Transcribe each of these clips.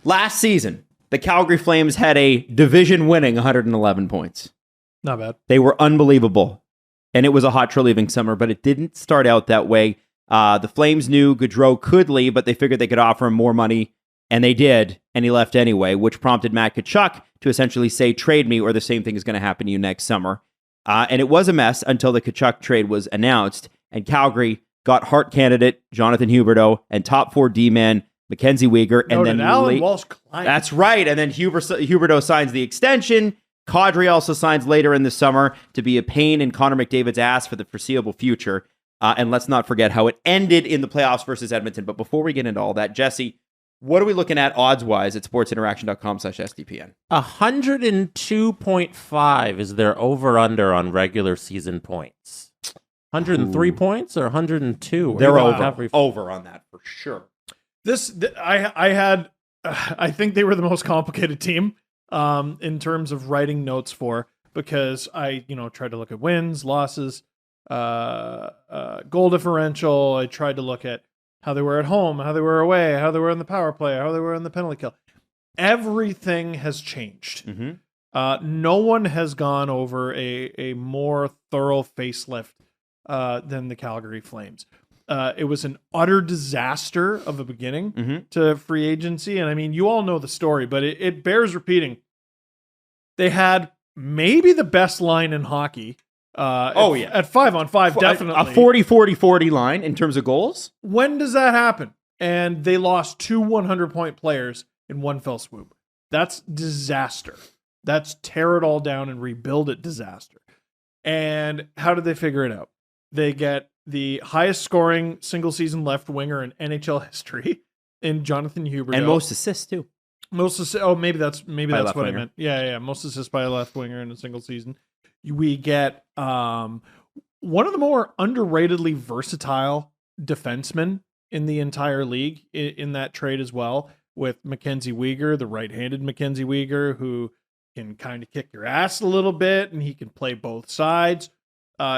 Last season, the Calgary Flames had a division-winning 111 points. Not bad. They were unbelievable. And it was a hot true-leaving summer, but it didn't start out that way. The Flames knew Gaudreau could leave, but they figured they could offer him more money, and they did, and he left anyway, which prompted Matt Tkachuk to essentially say, trade me, or the same thing is going to happen to you next summer. And it was a mess until the Tkachuk trade was announced, and Calgary got Hart candidate Jonathan Huberdeau and top 4 D-man Mackenzie Weegar. And then Alan Walsh-Klein. That's right. And then Huberdeau signs the extension. Kadri also signs later in the summer to be a pain in Connor McDavid's ass for the foreseeable future. And let's not forget how it ended in the playoffs versus Edmonton. But before we get into all that, Jesse, what are we looking at odds-wise at sportsinteraction.com/SDPN? 102.5 is their over-under on regular season points. 103 points or 102? They're over on that for sure. I think they were the most complicated team in terms of writing notes for, because I tried to look at wins, losses, goal differential. I tried to look at how they were at home, how they were away, how they were in the power play, how they were in the penalty kill. Everything has changed. Mm-hmm. No one has gone over a more thorough facelift than the Calgary Flames. It was an utter disaster of a beginning to free agency. And I mean, you all know the story, but it bears repeating. They had maybe the best line in hockey. At 5-on-5, definitely. A 40-40-40 line in terms of goals. When does that happen? And they lost 2 100-point players in one fell swoop. That's disaster. That's tear it all down and rebuild it disaster. And how did they figure it out? They get the highest scoring single season left winger in NHL history in Jonathan Huberdeau. And most assists too. Most assists. Oh, maybe that's what winger. I meant. Yeah. Most assists by a left winger in a single season. We get one of the more underratedly versatile defensemen in the entire league in that trade as well, with Mackenzie Weegar, the right-handed Mackenzie Weegar, who can kind of kick your ass a little bit, and he can play both sides.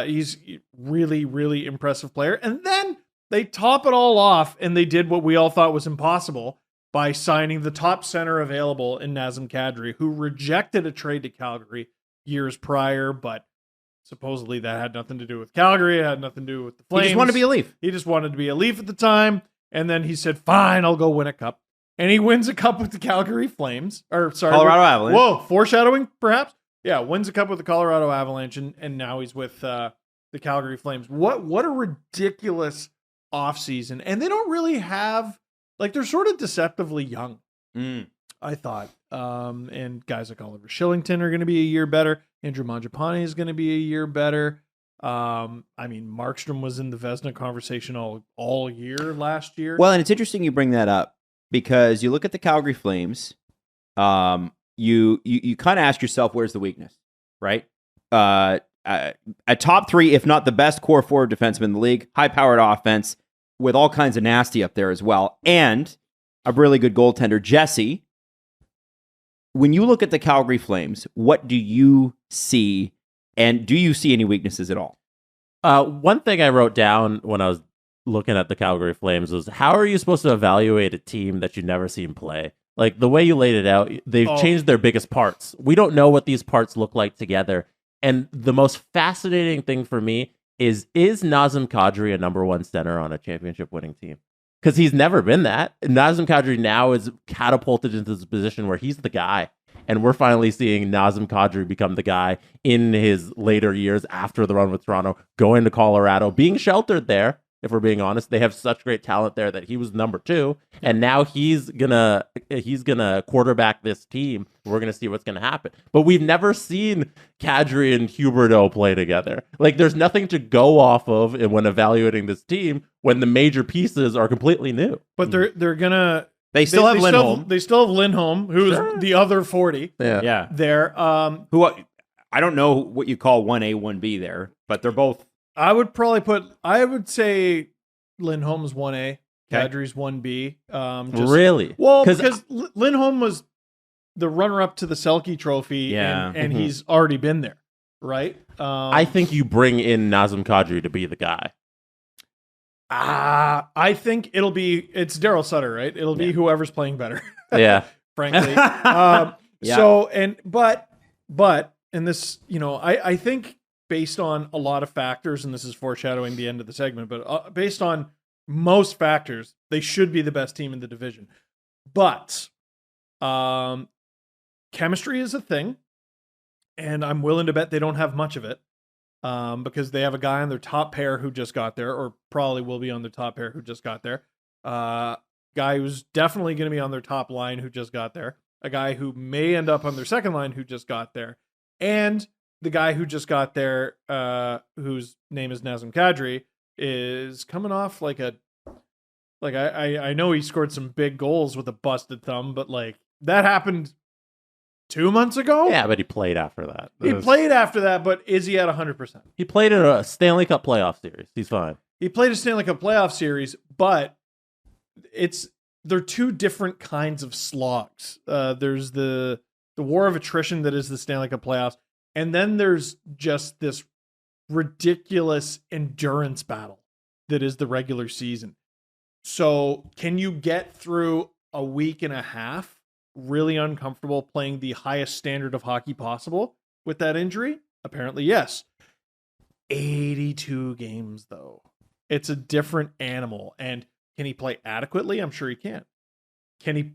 He's really, really impressive player. And then they top it all off, and they did what we all thought was impossible by signing the top center available in Nazem Kadri, who rejected a trade to Calgary years prior, but supposedly that had nothing to do with Calgary. It had nothing to do with the Flames. He just wanted to be a Leaf. He just wanted to be a Leaf at the time, and then he said, fine, I'll go win a cup. And he wins a cup with the Calgary Flames. Colorado Avalanche. Whoa, foreshadowing, perhaps? Yeah, wins a cup with the Colorado Avalanche, and now he's with the Calgary Flames. What a ridiculous offseason. And they don't really have, they're sort of deceptively young, I thought. And guys like Oliver Shillington are going to be a year better. Andrew Mangiapane is going to be a year better. Markstrom was in the Vezina conversation all year last year. Well, and it's interesting you bring that up, because you look at the Calgary Flames, you kind of ask yourself, where's the weakness, right? A top 3, if not the best core forward defenseman in the league, high-powered offense with all kinds of nasty up there as well, and a really good goaltender. Jesse, when you look at the Calgary Flames, what do you see, and do you see any weaknesses at all? One thing I wrote down when I was looking at the Calgary Flames was, how are you supposed to evaluate a team that you've never seen play? Like, the way you laid it out, they've changed their biggest parts. We don't know what these parts look like together. And the most fascinating thing for me is Nazem Kadri a number 1 center on a championship winning team? Because he's never been that. Nazem Kadri now is catapulted into this position where he's the guy. And we're finally seeing Nazem Kadri become the guy in his later years after the run with Toronto, going to Colorado, being sheltered there. If we're being honest, they have such great talent there that he was number 2, and now he's gonna quarterback this team. We're gonna see what's gonna happen. But we've never seen Kadri and Huberdeau play together. There's nothing to go off of when evaluating this team when the major pieces are completely new. But they're gonna. They still have Lindholm. They still have Lindholm, who's the other 40. Yeah. There. Who I don't know what you call 1A, 1B there, but they're both. I would say Lindholm's 1A, Kadri's 1B. Really? Well, because Lindholm was the runner-up to the Selke Trophy, and he's already been there, right? I think you bring in Nazem Kadri to be the guy. I think it's Daryl Sutter, right? It'll be whoever's playing better. Yeah. Frankly. Yeah. So, and this, I think based on a lot of factors, and this is foreshadowing the end of the segment, but based on most factors, they should be the best team in the division. But chemistry is a thing, and I'm willing to bet they don't have much of it. Because they have a guy on their top pair who just got there, or probably will be on their top pair who just got there. Guy who's definitely going to be on their top line who just got there. A guy who may end up on their second line who just got there. And the guy who just got there, whose name is Nazem Kadri, is coming off I know he scored some big goals with a busted thumb, but that happened 2 months ago? Yeah, but he played after that. Played after that, but is he at 100%? He played in a Stanley Cup playoff series. He's fine. He played a Stanley Cup playoff series, but they're two different kinds of slogs. There's the war of attrition that is the Stanley Cup playoffs, and then there's just this ridiculous endurance battle that is the regular season. So can you get through a week and a half really uncomfortable playing the highest standard of hockey possible with that injury? Apparently, yes. 82 games, though. It's a different animal. And can he play adequately? I'm sure he can. Can he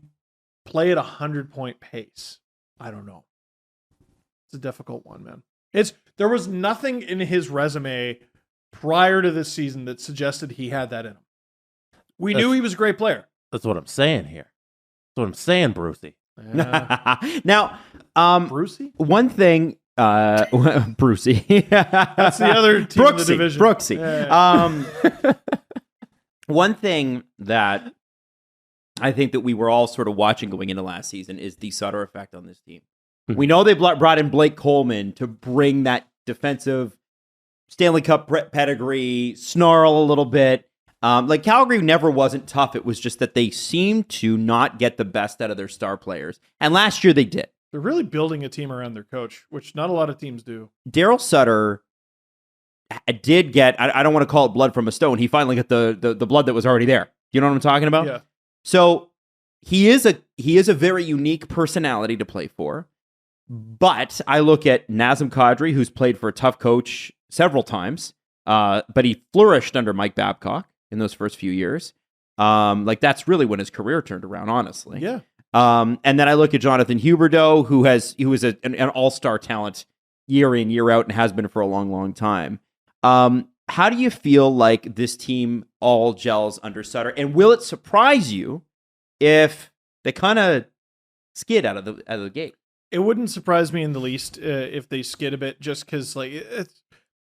play at 100-point pace? I don't know. It's a difficult one, man. There was nothing in his resume prior to this season that suggested he had that in him. We knew he was a great player. That's what I'm saying here. That's what I'm saying, Brucey. Now, Brucey? One thing, Brucey. That's the other team in the division. Brooksy. Yeah. One thing that I think that we were all sort of watching going into last season is the Sutter effect on this team. We know they brought in Blake Coleman to bring that defensive Stanley Cup pedigree, snarl a little bit. Calgary never wasn't tough. It was just that they seemed to not get the best out of their star players. And last year they did. They're really building a team around their coach, which not a lot of teams do. Daryl Sutter did get, I don't want to call it blood from a stone. He finally got the blood that was already there. You know what I'm talking about? Yeah. So he is a very unique personality to play for. But I look at Nazem Kadri, who's played for a tough coach several times, but he flourished under Mike Babcock in those first few years. That's really when his career turned around, honestly. Yeah. And then I look at Jonathan Huberdeau, who is an all-star talent year in, year out, and has been for a long, long time. How do you feel like this team all gels under Sutter? And will it surprise you if they kind of skid out of the gate? It wouldn't surprise me in the least if they skid a bit, just because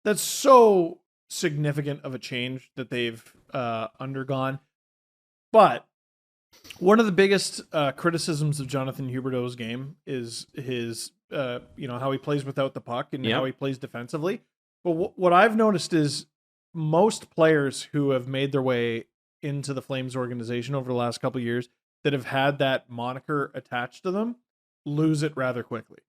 that's so significant of a change that they've undergone. But one of the biggest criticisms of Jonathan Huberdeau's game is his, how he plays without the puck and how he plays defensively. But what I've noticed is most players who have made their way into the Flames organization over the last couple of years that have had that moniker attached to them lose it rather quickly.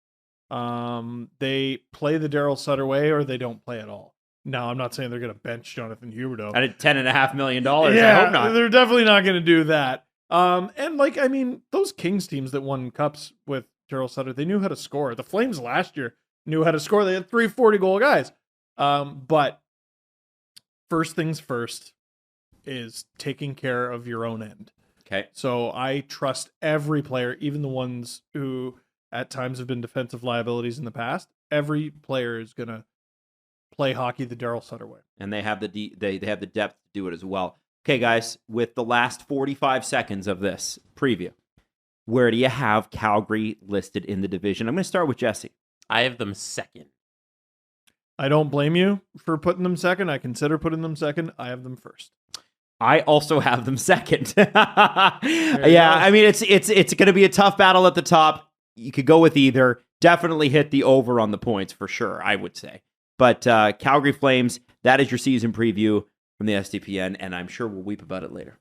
They play the Daryl Sutter way or they don't play at all. Now, I'm not saying they're going to bench Jonathan Huberdeau. At $10.5 million. Yeah, I hope not. They're definitely not going to do that. Those Kings teams that won cups with Daryl Sutter, they knew how to score. The Flames last year knew how to score. They had 3 40-goal guys. But first things first is taking care of your own end. Okay. So I trust every player, even the ones who at times have been defensive liabilities in the past. Every player is going to play hockey the Daryl Sutter way. And they have they have the depth to do it as well. Okay, guys, with the last 45 seconds of this preview, where do you have Calgary listed in the division? I'm going to start with Jesse. I have them second. I don't blame you for putting them second. I consider putting them second. I have them first. I also have them second. I mean, it's going to be a tough battle at the top. You could go with either. Definitely hit the over on the points for sure, I would say. But Calgary Flames, that is your season preview from the SDPN, and I'm sure we'll weep about it later.